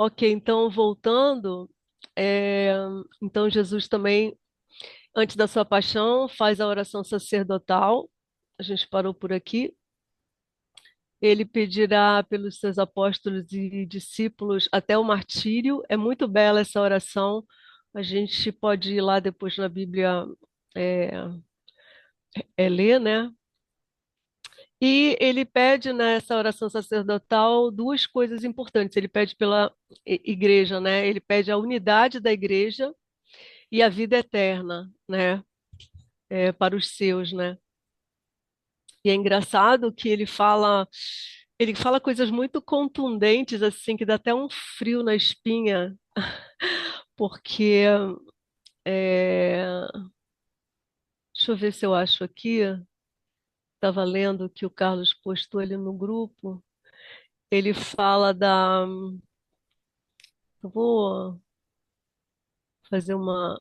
Ok, então voltando, é, então Jesus também, antes da sua paixão, faz a oração sacerdotal. A gente parou por aqui. Ele pedirá pelos seus apóstolos e discípulos até o martírio. É muito bela essa oração. A gente pode ir lá depois na Bíblia é, ler, né? E ele pede nessa oração sacerdotal duas coisas importantes. Ele pede pela igreja, né? Ele pede a unidade da igreja e a vida eterna, né? Para os seus, né? E é engraçado que ele fala coisas muito contundentes, assim, que dá até um frio na espinha, porque, é, deixa eu ver se eu acho aqui, estava lendo que o Carlos postou ali no grupo, ele fala eu vou fazer uma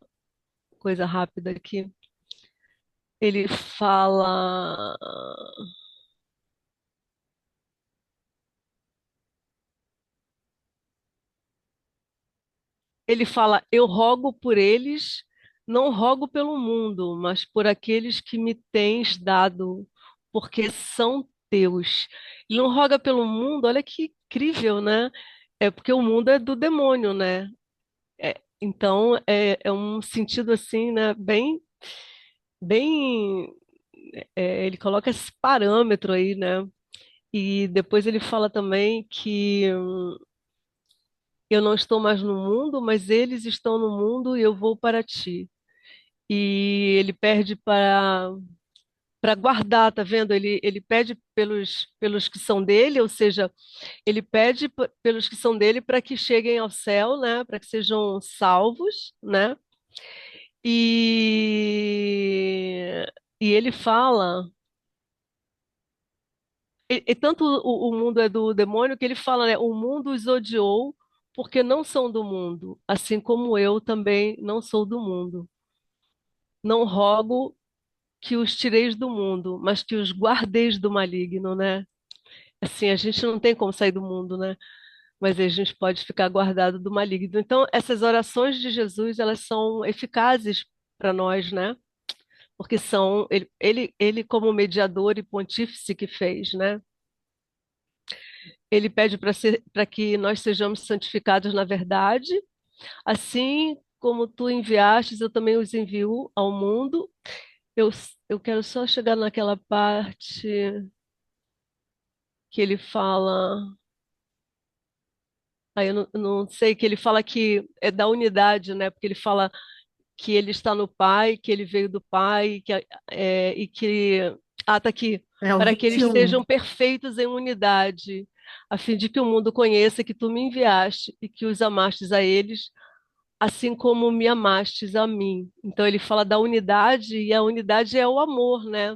coisa rápida aqui, ele fala, ele fala, eu rogo por eles, não rogo pelo mundo, mas por aqueles que me tens dado, porque são teus. Ele não roga pelo mundo, olha que incrível, né? É porque o mundo é do demônio, né? Então é um sentido assim, né? Bem, ele coloca esse parâmetro aí, né? E depois ele fala também que eu não estou mais no mundo, mas eles estão no mundo e eu vou para ti. E ele pede para guardar, tá vendo? Ele pede pelos que são dele, ou seja, ele pede pelos que são dele para que cheguem ao céu, né? Para que sejam salvos, né? E, e ele fala, e tanto o mundo é do demônio que ele fala, né? O mundo os odiou porque não são do mundo, assim como eu também não sou do mundo. Não rogo que os tireis do mundo, mas que os guardeis do maligno, né? Assim, a gente não tem como sair do mundo, né? Mas a gente pode ficar guardado do maligno. Então, essas orações de Jesus, elas são eficazes para nós, né? Porque são ele como mediador e pontífice que fez, né? Ele pede para que nós sejamos santificados na verdade, assim como tu enviastes, eu também os envio ao mundo. Eu, eu quero só chegar naquela parte que ele fala. Aí eu não sei, que ele fala que é da unidade, né? Porque ele fala que ele está no Pai, que ele veio do Pai, e que. Ah, tá aqui. É o Para que vinte e eles um. sejam perfeitos em unidade, a fim de que o mundo conheça que tu me enviaste e que os amastes a eles, assim como me amastes a mim. Então ele fala da unidade, e a unidade é o amor, né?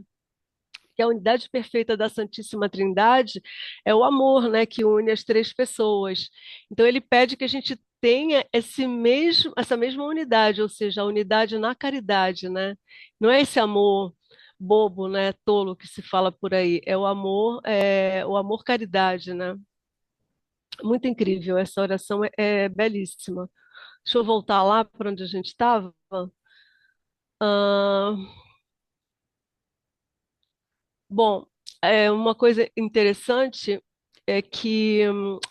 Que a unidade perfeita da Santíssima Trindade é o amor, né, que une as três pessoas. Então ele pede que a gente tenha essa mesma unidade, ou seja, a unidade na caridade, né? Não é esse amor bobo, né, tolo que se fala por aí, é o amor caridade, né? Muito incrível, essa oração é belíssima. Deixa eu voltar lá para onde a gente estava. Ah, Bom, uma coisa interessante é que,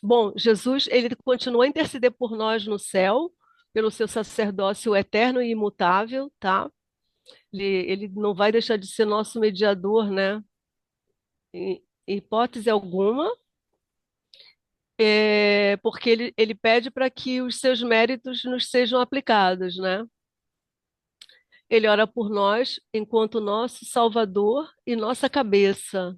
bom, Jesus, ele continua a interceder por nós no céu, pelo seu sacerdócio eterno e imutável, tá? Ele não vai deixar de ser nosso mediador, né? Em hipótese alguma, porque ele pede para que os seus méritos nos sejam aplicados, né? Ele ora por nós enquanto nosso Salvador e nossa cabeça.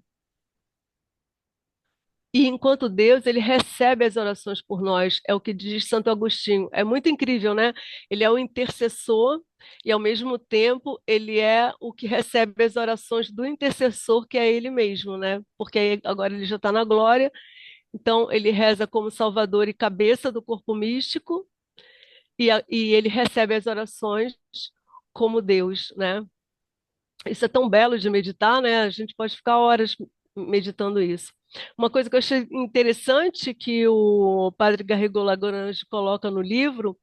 E enquanto Deus, ele recebe as orações por nós, é o que diz Santo Agostinho. É muito incrível, né? Ele é o intercessor e, ao mesmo tempo, ele é o que recebe as orações do intercessor, que é ele mesmo, né? Porque agora ele já está na glória, então ele reza como Salvador e cabeça do corpo místico, e ele recebe as orações como Deus, né? Isso é tão belo de meditar, né? A gente pode ficar horas meditando isso. Uma coisa que eu achei interessante que o padre Garrigou Lagrange coloca no livro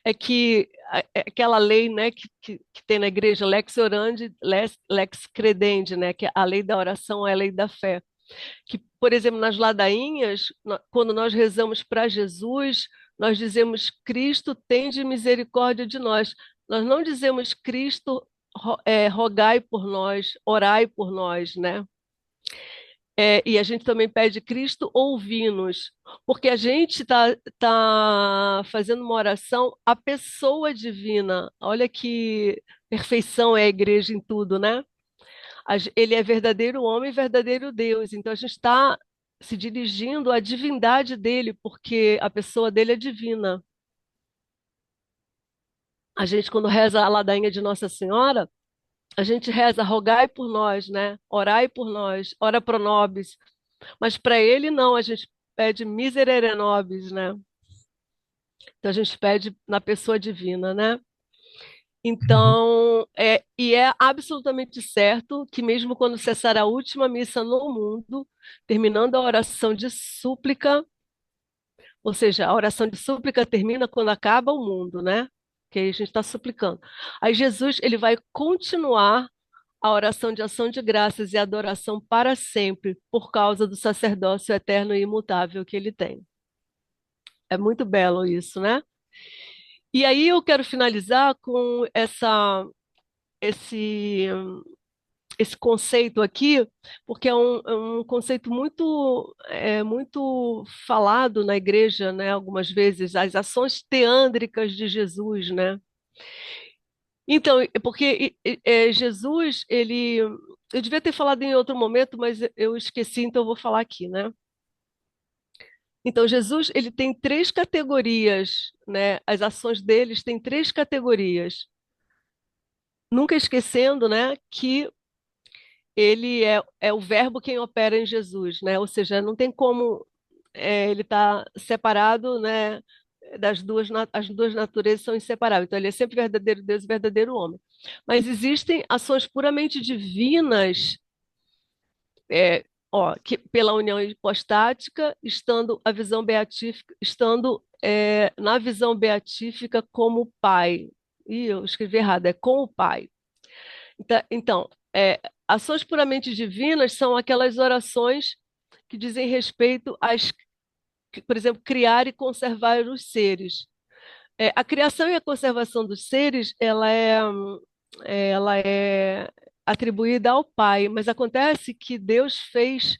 é que aquela lei, né, que tem na igreja, lex orandi, lex credendi, né, que a lei da oração é a lei da fé. Que, por exemplo, nas ladainhas, quando nós rezamos para Jesus, nós dizemos Cristo tende misericórdia de nós. Nós não dizemos Cristo rogai por nós, orai por nós, né? E a gente também pede Cristo ouvi-nos, porque a gente tá fazendo uma oração à pessoa divina. Olha que perfeição é a igreja em tudo, né? Ele é verdadeiro homem e verdadeiro Deus. Então a gente está se dirigindo à divindade dele, porque a pessoa dele é divina. A gente, quando reza a ladainha de Nossa Senhora, a gente reza, rogai por nós, né? Orai por nós, ora pro nobis. Mas para ele não, a gente pede miserere nobis, né? Então a gente pede na pessoa divina, né? Uhum. Então, e é absolutamente certo que mesmo quando cessar a última missa no mundo, terminando a oração de súplica, ou seja, a oração de súplica termina quando acaba o mundo, né? Que aí a gente está suplicando. Aí Jesus, ele vai continuar a oração de ação de graças e adoração para sempre, por causa do sacerdócio eterno e imutável que ele tem. É muito belo isso, né? E aí eu quero finalizar com esse, esse conceito aqui, porque é um conceito muito falado na igreja, né? Algumas vezes, as ações teândricas de Jesus, né? Então, porque Jesus, eu devia ter falado em outro momento, mas eu esqueci, então eu vou falar aqui, né? Então, Jesus, ele tem três categorias, né? As ações deles têm três categorias. Nunca esquecendo, né, que ele é o verbo quem opera em Jesus, né? Ou seja, não tem como ele estar separado, né? As duas naturezas são inseparáveis. Então, ele é sempre verdadeiro Deus e verdadeiro homem. Mas existem ações puramente divinas, que pela união hipostática, estando a visão beatífica, estando na visão beatífica como Pai. Ih, eu escrevi errado, é com o Pai. Então, ações puramente divinas são aquelas orações que dizem respeito por exemplo, criar e conservar os seres. A criação e a conservação dos seres, ela é atribuída ao Pai, mas acontece que Deus fez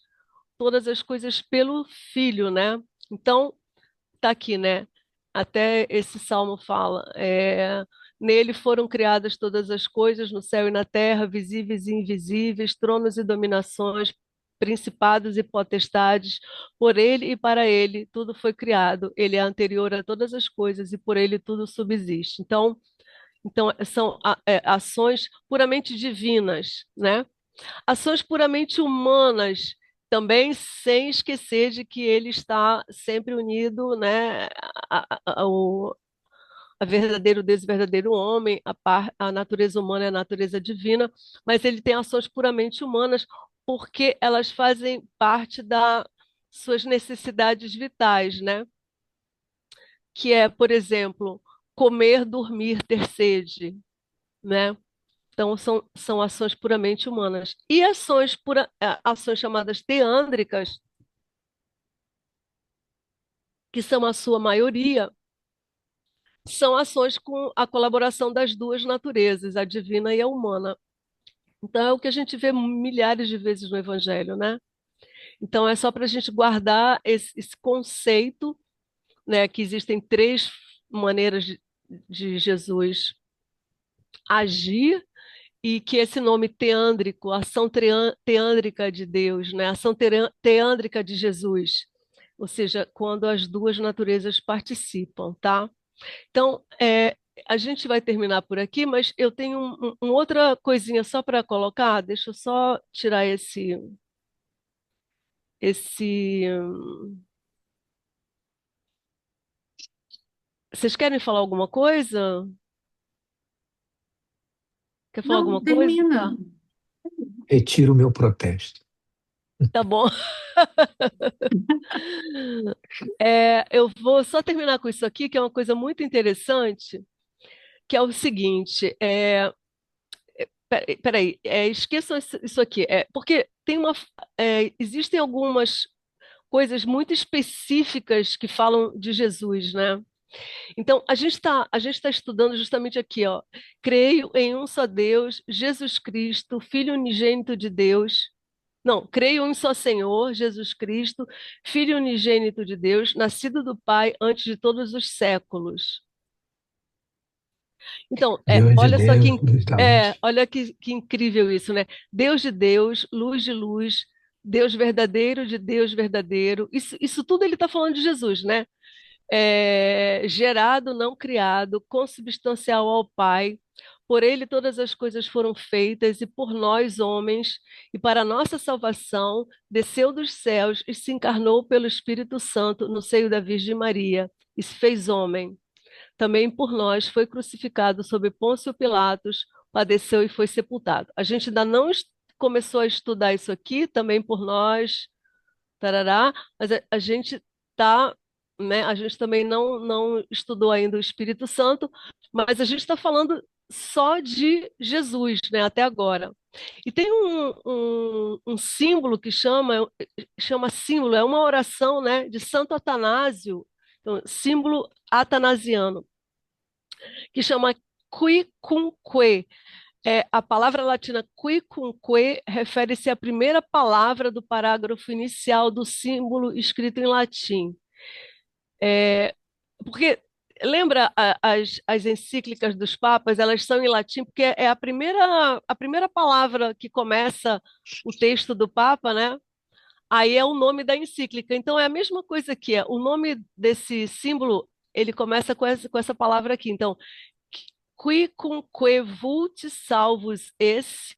todas as coisas pelo Filho, né? Então, tá aqui, né? Até esse salmo fala: nele foram criadas todas as coisas no céu e na terra, visíveis e invisíveis, tronos e dominações, principados e potestades. Por ele e para ele tudo foi criado. Ele é anterior a todas as coisas e por ele tudo subsiste. Então são ações puramente divinas, né? Ações puramente humanas, também sem esquecer de que ele está sempre unido, né, a verdadeiro Deus e verdadeiro homem, a natureza humana e a natureza divina, mas ele tem ações puramente humanas porque elas fazem parte das suas necessidades vitais, né? Que é, por exemplo, comer, dormir, ter sede, né? Então, são ações puramente humanas. E ações chamadas teândricas, que são a sua maioria, são ações com a colaboração das duas naturezas, a divina e a humana. Então, é o que a gente vê milhares de vezes no Evangelho, né? Então, é só para a gente guardar esse conceito, né, que existem três maneiras de Jesus agir e que esse nome teândrico, ação teândrica de Deus, né? Ação teândrica de Jesus, ou seja, quando as duas naturezas participam, tá? Então, a gente vai terminar por aqui, mas eu tenho outra coisinha só para colocar. Deixa eu só tirar esse. Vocês querem falar alguma coisa? Quer falar Não, alguma coisa? termina. Retiro o meu protesto. Tá bom. Eu vou só terminar com isso aqui, que é uma coisa muito interessante, que é o seguinte, peraí, esqueçam isso aqui, porque existem algumas coisas muito específicas que falam de Jesus, né? Então, a gente tá estudando justamente aqui, ó. Creio em um só Deus, Jesus Cristo, Filho unigênito de Deus. Não, creio em um só Senhor, Jesus Cristo, Filho unigênito de Deus, nascido do Pai antes de todos os séculos. Então, Deus de Deus, luz da luz. olha que incrível isso, né? Deus de Deus, luz de luz, Deus verdadeiro de Deus verdadeiro. Isso tudo ele está falando de Jesus, né? Gerado, não criado, consubstancial ao Pai. Por ele todas as coisas foram feitas, e por nós, homens, e para a nossa salvação, desceu dos céus e se encarnou pelo Espírito Santo no seio da Virgem Maria, e se fez homem. Também por nós foi crucificado sob Pôncio Pilatos, padeceu e foi sepultado. A gente ainda não começou a estudar isso aqui, também por nós, tarará, mas a gente tá, né? A gente também não estudou ainda o Espírito Santo, mas a gente está falando só de Jesus, né? Até agora. E tem um símbolo que chama símbolo, é uma oração, né? De Santo Atanásio, então, símbolo atanasiano, que chama quicunque. A palavra latina quicunque refere-se à primeira palavra do parágrafo inicial do símbolo escrito em latim. Porque lembra as encíclicas dos papas, elas são em latim, porque é a primeira palavra que começa o texto do papa, né? Aí é o nome da encíclica. Então é a mesma coisa aqui. O nome desse símbolo, ele começa com essa palavra aqui. Então, quicunque vult salvus esse,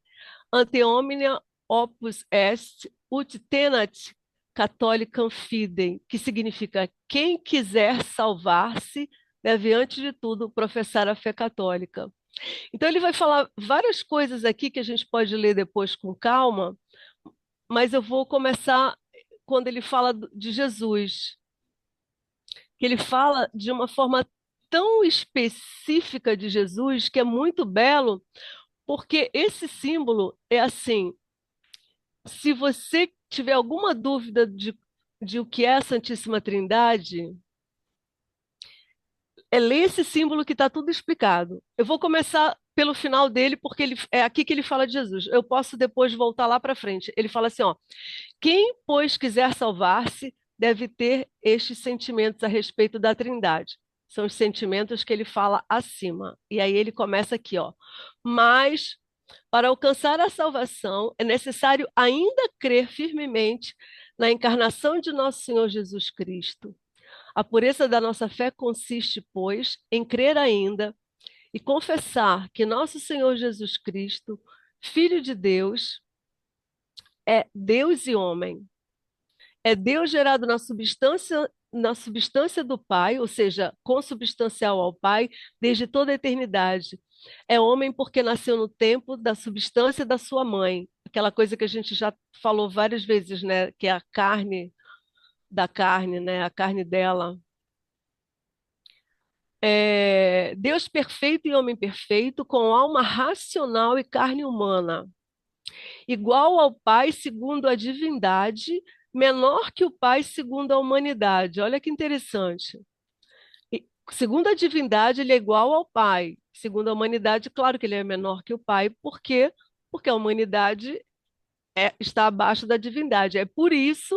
ante omnia opus est, ut tenat catholicam fidem, que significa quem quiser salvar-se deve, antes de tudo, professar a fé católica. Então, ele vai falar várias coisas aqui que a gente pode ler depois com calma, mas eu vou começar quando ele fala de Jesus, que ele fala de uma forma tão específica de Jesus, que é muito belo, porque esse símbolo é assim: se você tiver alguma dúvida de o que é a Santíssima Trindade, ler esse símbolo que está tudo explicado. Eu vou começar pelo final dele, porque é aqui que ele fala de Jesus. Eu posso depois voltar lá para frente. Ele fala assim, ó: quem, pois, quiser salvar-se, deve ter estes sentimentos a respeito da Trindade. São os sentimentos que ele fala acima. E aí ele começa aqui, ó: mas para alcançar a salvação, é necessário ainda crer firmemente na encarnação de nosso Senhor Jesus Cristo. A pureza da nossa fé consiste, pois, em crer ainda e confessar que nosso Senhor Jesus Cristo, Filho de Deus, é Deus e homem. É Deus gerado na substância do Pai, ou seja, consubstancial ao Pai, desde toda a eternidade. É homem porque nasceu no tempo da substância da sua mãe, aquela coisa que a gente já falou várias vezes, né? Que é a carne da carne, né? A carne dela. Deus perfeito e homem perfeito, com alma racional e carne humana, igual ao Pai segundo a divindade, menor que o Pai segundo a humanidade. Olha que interessante. Segundo a divindade, ele é igual ao Pai. Segundo a humanidade, claro que ele é menor que o Pai. Por quê? Porque a humanidade está abaixo da divindade. É por isso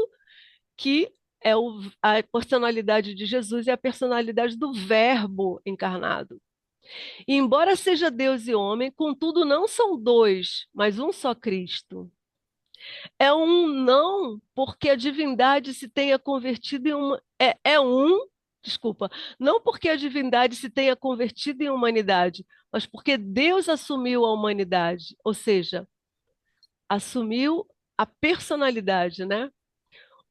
que a personalidade de Jesus é a personalidade do Verbo encarnado. E embora seja Deus e homem, contudo não são dois, mas um só Cristo. É um não porque a divindade se tenha convertido em uma. Desculpa, não porque a divindade se tenha convertido em humanidade, mas porque Deus assumiu a humanidade, ou seja, assumiu a personalidade, né?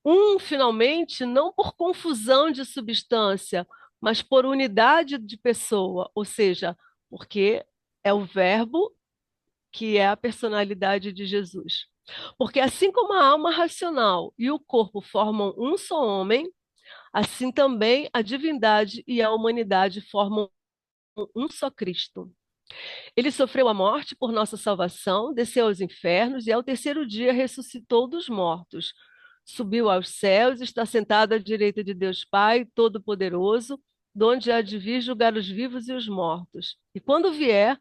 Um, finalmente, não por confusão de substância, mas por unidade de pessoa, ou seja, porque é o Verbo que é a personalidade de Jesus. Porque assim como a alma racional e o corpo formam um só homem, assim também a divindade e a humanidade formam um só Cristo. Ele sofreu a morte por nossa salvação, desceu aos infernos e ao terceiro dia ressuscitou dos mortos. Subiu aos céus, está sentado à direita de Deus Pai Todo-Poderoso, donde há de vir julgar os vivos e os mortos. E quando vier,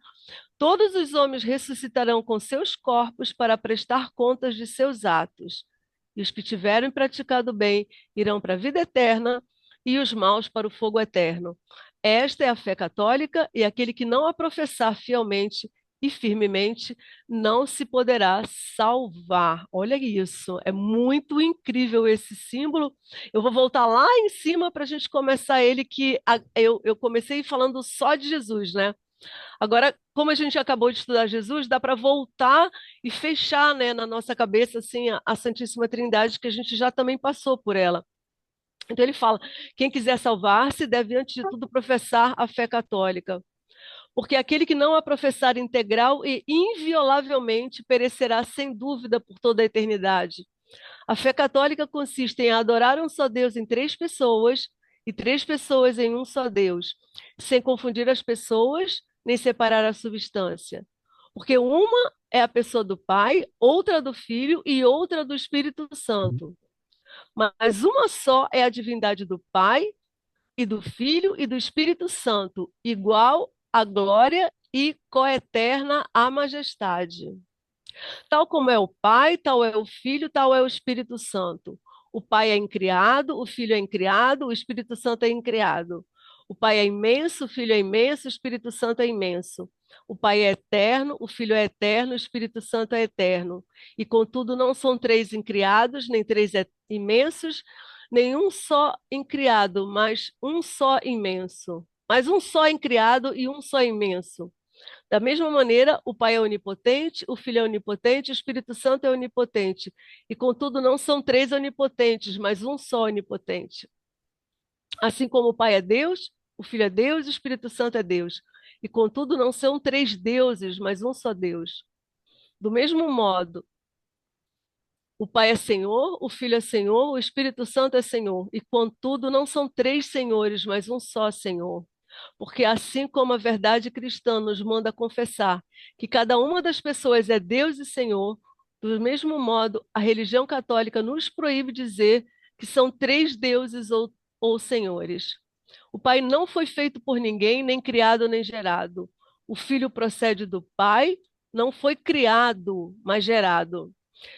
todos os homens ressuscitarão com seus corpos para prestar contas de seus atos. E os que tiverem praticado bem irão para a vida eterna, e os maus para o fogo eterno. Esta é a fé católica, e aquele que não a professar fielmente e firmemente não se poderá salvar. Olha isso, é muito incrível esse símbolo. Eu vou voltar lá em cima para a gente começar ele, eu comecei falando só de Jesus, né? Agora, como a gente acabou de estudar Jesus, dá para voltar e fechar, né, na nossa cabeça assim a Santíssima Trindade, que a gente já também passou por ela. Então ele fala: quem quiser salvar-se deve, antes de tudo, professar a fé católica. Porque aquele que não a professar integral e inviolavelmente perecerá sem dúvida por toda a eternidade. A fé católica consiste em adorar um só Deus em três pessoas e três pessoas em um só Deus, sem confundir as pessoas nem separar a substância. Porque uma é a pessoa do Pai, outra do Filho e outra do Espírito Santo. Mas uma só é a divindade do Pai e do Filho e do Espírito Santo, igual à glória e coeterna à majestade. Tal como é o Pai, tal é o Filho, tal é o Espírito Santo. O Pai é incriado, o Filho é incriado, o Espírito Santo é incriado. O Pai é imenso, o Filho é imenso, o Espírito Santo é imenso. O Pai é eterno, o Filho é eterno, o Espírito Santo é eterno. E contudo, não são três incriados, nem três imensos, nem um só incriado, mas um só imenso. Mas um só incriado e um só imenso. Da mesma maneira, o Pai é onipotente, o Filho é onipotente, o Espírito Santo é onipotente. E, contudo, não são três onipotentes, mas um só onipotente. Assim como o Pai é Deus, o Filho é Deus e o Espírito Santo é Deus. E, contudo, não são três deuses, mas um só Deus. Do mesmo modo, o Pai é Senhor, o Filho é Senhor, o Espírito Santo é Senhor. E, contudo, não são três senhores, mas um só Senhor. Porque assim como a verdade cristã nos manda confessar que cada uma das pessoas é Deus e Senhor, do mesmo modo, a religião católica nos proíbe dizer que são três deuses ou senhores. O Pai não foi feito por ninguém, nem criado, nem gerado. O Filho procede do Pai, não foi criado, mas gerado.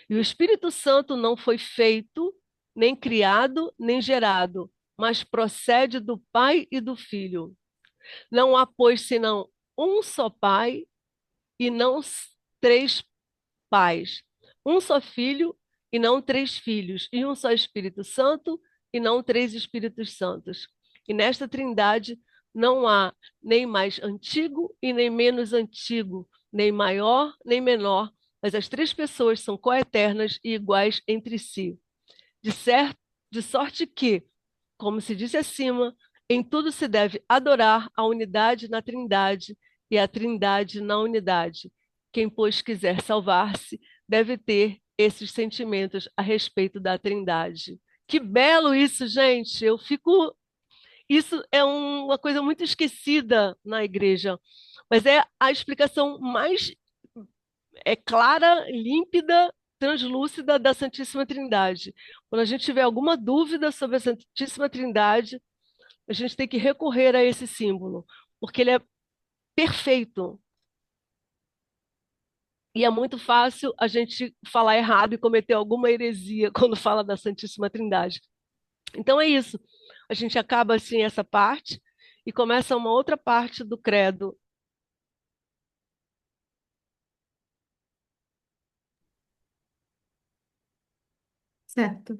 E o Espírito Santo não foi feito, nem criado, nem gerado, mas procede do Pai e do Filho. Não há, pois, senão um só Pai e não três pais. Um só Filho e não três filhos. E um só Espírito Santo e não três Espíritos Santos. E nesta Trindade não há nem mais antigo e nem menos antigo, nem maior nem menor, mas as três pessoas são coeternas e iguais entre si. De certo, de sorte que, como se disse acima, em tudo se deve adorar a unidade na Trindade e a Trindade na unidade. Quem, pois, quiser salvar-se, deve ter esses sentimentos a respeito da Trindade. Que belo isso, gente! Eu fico. Isso é uma coisa muito esquecida na igreja, mas é a explicação mais clara, límpida, translúcida da Santíssima Trindade. Quando a gente tiver alguma dúvida sobre a Santíssima Trindade, a gente tem que recorrer a esse símbolo, porque ele é perfeito. E é muito fácil a gente falar errado e cometer alguma heresia quando fala da Santíssima Trindade. Então é isso. A gente acaba assim essa parte e começa uma outra parte do credo. Certo.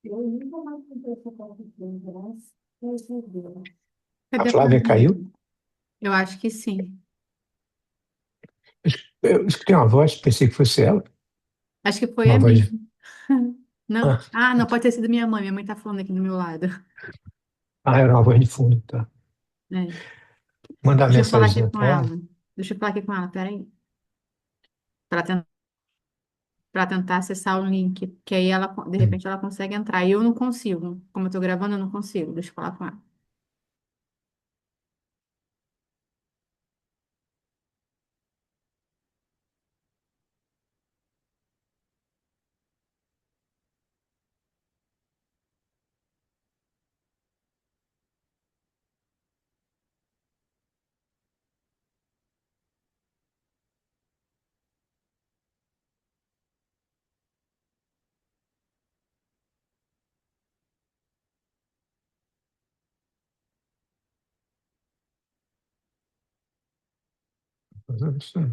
Eu nunca mais comprei essa coisa de graças a Deus. A Cadê a Flávia pergunta? caiu. Eu acho que sim. Eu escutei uma voz, pensei que fosse ela. Acho que foi Uma a voz. minha. Não? Ah, Ah, não, pode ter sido minha mãe. Minha mãe tá falando aqui do meu lado. era uma voz de fundo, tá? É. Mandar Deixa eu falar mensagem aqui com para ela. ela. Deixa eu falar aqui com ela, peraí. para tentar acessar o link, que aí ela, de Hum, repente, ela consegue entrar. E eu não consigo. Como eu tô gravando, eu não consigo. Deixa eu falar com ela. mas eu não sei.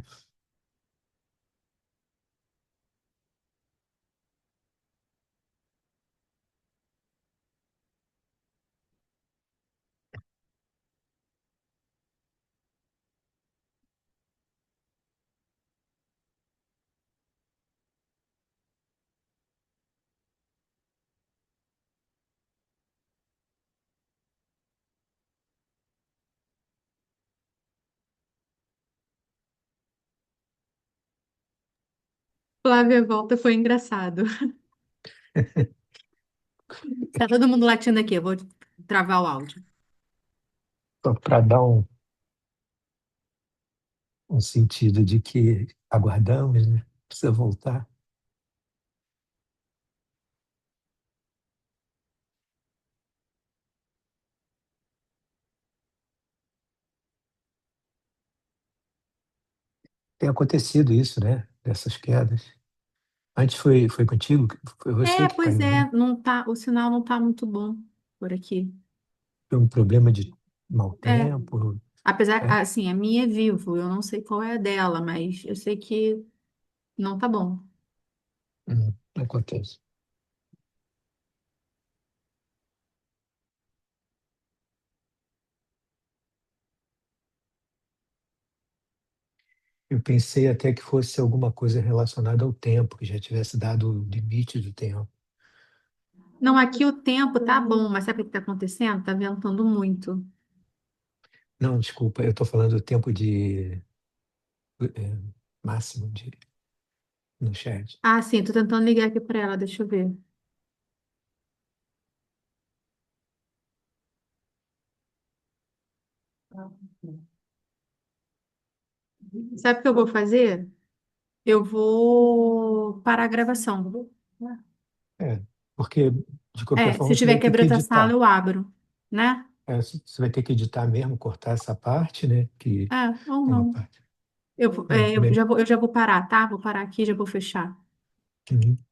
Flávia volta, foi engraçado. Tá todo mundo latindo aqui, eu vou travar o áudio. Só para dar um sentido de que aguardamos, né? Precisa voltar. Tem acontecido isso, né? Dessas quedas. Antes foi contigo? Foi você É, que pois caiu, é, né? não tá, o sinal não tá muito bom por aqui. Foi um problema de mau É, tempo. apesar, É, assim, a minha é vivo, eu não sei qual é a dela, mas eu sei que não tá bom. acontece. Eu pensei até que fosse alguma coisa relacionada ao tempo, que já tivesse dado o limite do tempo. Não, aqui o tempo tá bom, mas sabe o que tá acontecendo? Tá ventando muito. Não, desculpa, eu estou falando do tempo de máximo no chat. Ah, sim, tô tentando ligar aqui pra ela, deixa eu ver. Sabe o que eu vou fazer? Eu vou parar a gravação. É, porque de qualquer É, se forma eu você estiver vai ter que quebrando a sala, editar. eu abro, né? Você vai ter que editar mesmo, cortar essa parte, né? Que É, ou é uma não. parte. É, Eu já vou parar, tá? Vou parar aqui, já vou fechar. uhum.